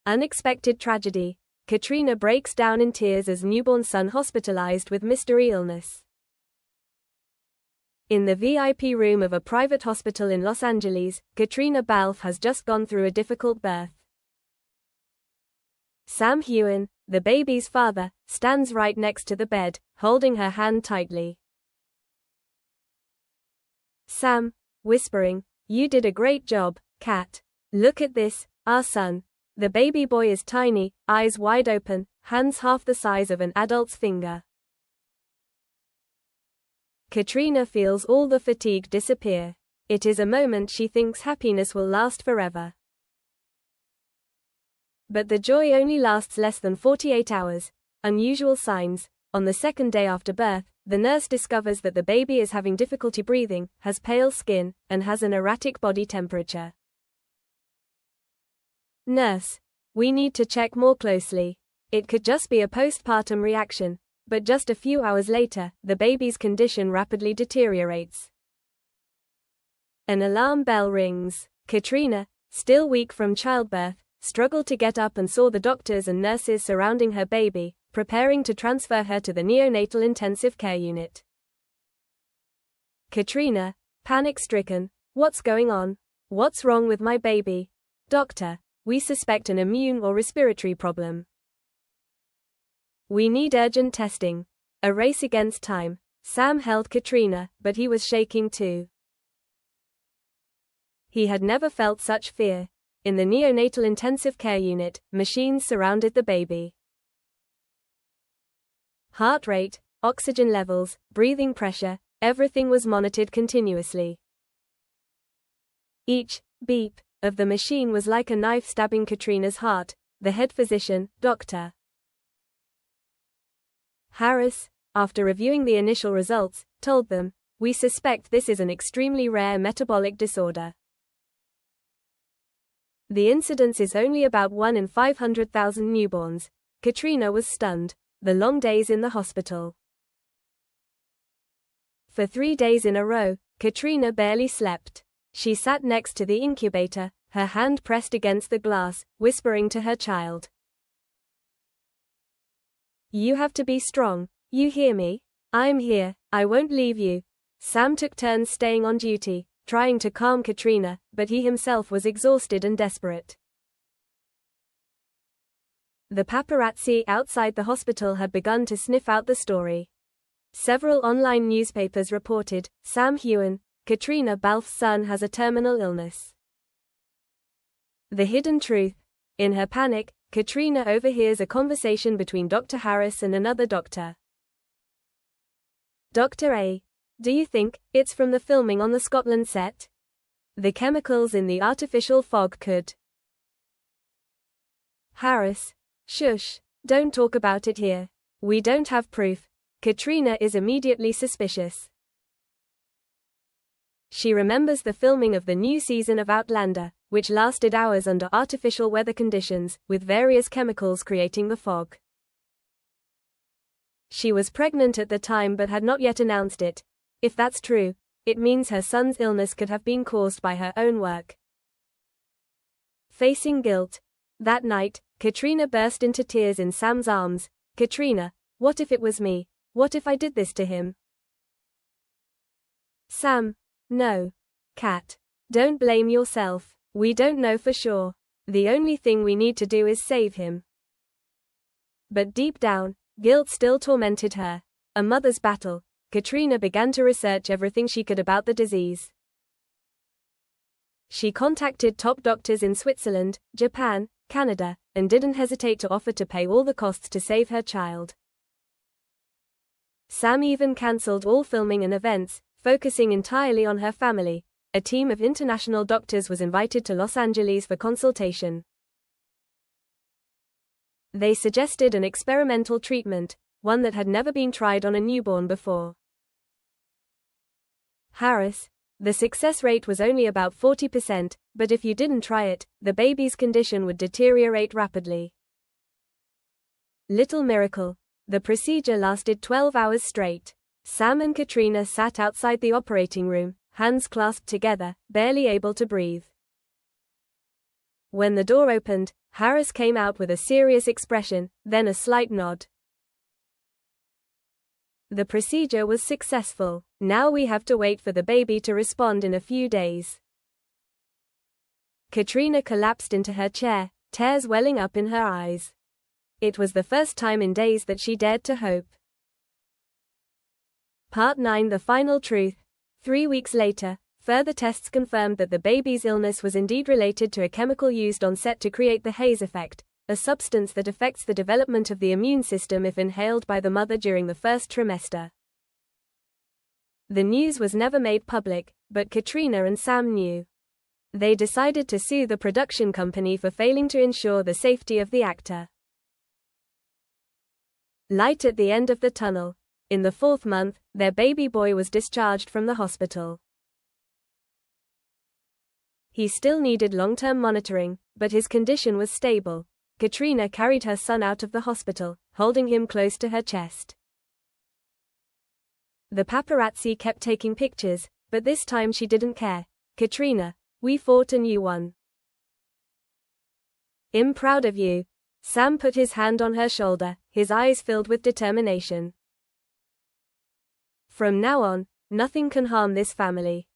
Unexpected tragedy. Caitriona breaks down in tears as newborn son hospitalized with mystery illness. In the VIP room of a private hospital in Los Angeles, Caitriona Balfe has just gone through a difficult birth. Sam Heughan, the baby's father, stands right next to the bed, holding her hand tightly. Sam, whispering, "You did a great job, Cat. Look at this, our son." The baby boy is tiny, eyes wide open, hands half the size of an adult's finger. Caitriona feels all the fatigue disappear. It is a moment she thinks happiness will last forever. But the joy only lasts less than 48 hours. Unusual signs. On the second day after birth, the nurse discovers that the baby is having difficulty breathing, has pale skin, and has an erratic body temperature. Nurse: "We need to check more closely. It could just be a postpartum reaction." But just a few hours later, the baby's condition rapidly deteriorates. An alarm bell rings. Caitriona, still weak from childbirth, struggled to get up and saw the doctors and nurses surrounding her baby, preparing to transfer her to the neonatal intensive care unit. Caitriona, panic-stricken, "What's going on? What's wrong with my baby? Doctor, we suspect an immune or respiratory problem. We need urgent testing." A race against time. Sam held Caitriona, but he was shaking too. He had never felt such fear. In the neonatal intensive care unit, machines surrounded the baby. Heart rate, oxygen levels, breathing pressure, everything was monitored continuously. Each beep of the machine was like a knife stabbing Caitriona's heart. The head physician, Dr. Harris, after reviewing the initial results, told them, "We suspect this is an extremely rare metabolic disorder. The incidence is only about 1 in 500,000 newborns." Caitriona was stunned. The long days in the hospital. For 3 days in a row, Caitriona barely slept. She sat next to the incubator, her hand pressed against the glass, whispering to her child. "You have to be strong. You hear me? I'm here. I won't leave you." Sam took turns staying on duty, trying to calm Caitriona, but he himself was exhausted and desperate. The paparazzi outside the hospital had begun to sniff out the story. Several online newspapers reported, "Sam Heughan, Caitriona Balfe's son, has a terminal illness." The hidden truth. In her panic, Caitriona overhears a conversation between Dr. Harris and another doctor. "Dr. A, do you think it's from the filming on the Scotland set? The chemicals in the artificial fog could." Harris: "Shush, don't talk about it here. We don't have proof." Caitriona is immediately suspicious. She remembers the filming of the new season of Outlander, which lasted hours under artificial weather conditions, with various chemicals creating the fog. She was pregnant at the time but had not yet announced it. If that's true, it means her son's illness could have been caused by her own work. Facing guilt. That night, Caitriona burst into tears in Sam's arms. "Caitriona, what if it was me? What if I did this to him?" Sam: "No. Cat. Don't blame yourself. We don't know for sure. The only thing we need to do is save him." But deep down, guilt still tormented her. A mother's battle. Caitriona began to research everything she could about the disease. She contacted top doctors in Switzerland, Japan, Canada, and didn't hesitate to offer to pay all the costs to save her child. Sam even cancelled all filming and events, focusing entirely on her family. A team of international doctors was invited to Los Angeles for consultation. They suggested an experimental treatment, one that had never been tried on a newborn before. Harris: "The success rate was only about 40%, but if you didn't try it, the baby's condition would deteriorate rapidly." Little miracle. The procedure lasted 12 hours straight. Sam and Caitriona sat outside the operating room, hands clasped together, barely able to breathe. When the door opened, Harris came out with a serious expression, then a slight nod. The procedure was successful. Now we have to wait for the baby to respond in a few days. Caitriona collapsed into her chair, tears welling up in her eyes. It was the first time in days that she dared to hope. Part 9: The Final Truth. 3 weeks later, further tests confirmed that the baby's illness was indeed related to a chemical used on set to create the haze effect, a substance that affects the development of the immune system if inhaled by the mother during the first trimester. The news was never made public, but Caitriona and Sam knew. They decided to sue the production company for failing to ensure the safety of the actor. Light at the end of the tunnel. In the 4th month, their baby boy was discharged from the hospital. He still needed long-term monitoring, but his condition was stable. Caitriona carried her son out of the hospital, holding him close to her chest. The paparazzi kept taking pictures, but this time she didn't care. "Caitriona, we fought and you won. I'm proud of you." Sam put his hand on her shoulder, his eyes filled with determination. "From now on, nothing can harm this family."